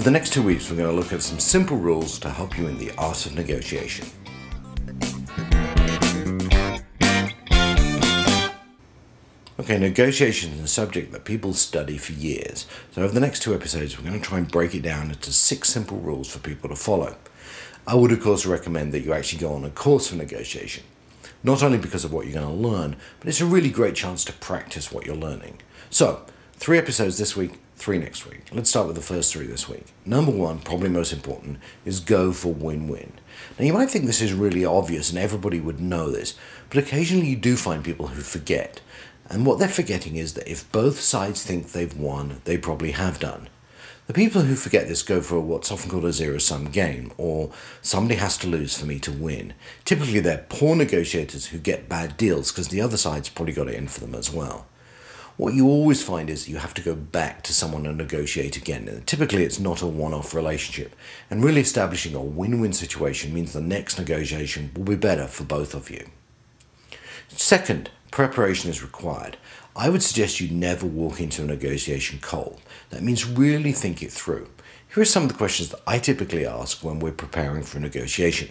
the next 2 weeks, we're going to look at some simple rules to help you in the art of negotiation. Okay, negotiation is a subject that people study for years. So over the next 2 episodes, we're going to try and break it down into 6 simple rules for people to follow. I would, of course, recommend that you actually go on a course for negotiation. Not only because of what you're going to learn, but it's a really great chance to practice what you're learning. So, 3 episodes this week, 3 next week. Let's start with the first 3 this week. Number 1, probably most important, is go for win-win. Now, you might think this is really obvious and everybody would know this, but occasionally you do find people who forget. And what they're forgetting is that if both sides think they've won, they probably have done. The people who forget this go for what's often called a zero-sum game, or somebody has to lose for me to win. Typically, they're poor negotiators who get bad deals because the other side's probably got it in for them as well. What you always find is you have to go back to someone and negotiate again. And typically, it's not a one-off relationship. And really establishing a win-win situation means the next negotiation will be better for both of you. Second, preparation is required. I would suggest you never walk into a negotiation cold. That means really think it through. Here are some of the questions that I typically ask when we're preparing for a negotiation.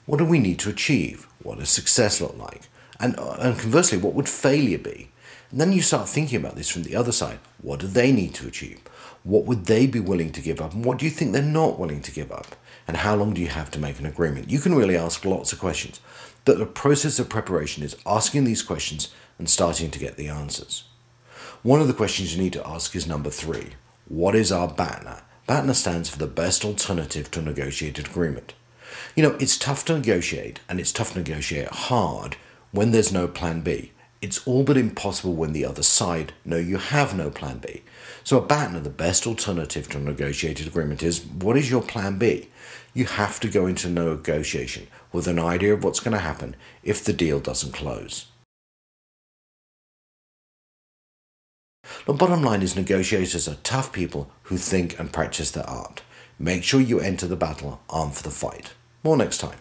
What do we need to achieve? What does success look like? And conversely, what would failure be? And then you start thinking about this from the other side. What do they need to achieve? What would they be willing to give up? And what do you think they're not willing to give up? And how long do you have to make an agreement? You can really ask lots of questions. But the process of preparation is asking these questions and starting to get the answers. One of the questions you need to ask is number 3. What is our BATNA? BATNA stands for the best alternative to a negotiated agreement. You know, it's tough to negotiate, and it's tough to negotiate hard when there's no plan B. It's all but impossible when the other side know you have no plan B. So a BATNA, the best alternative to a negotiated agreement, is what is your plan B? You have to go into negotiation with an idea of what's going to happen if the deal doesn't close. The bottom line is negotiators are tough people who think and practice their art. Make sure you enter the battle armed for the fight. More next time.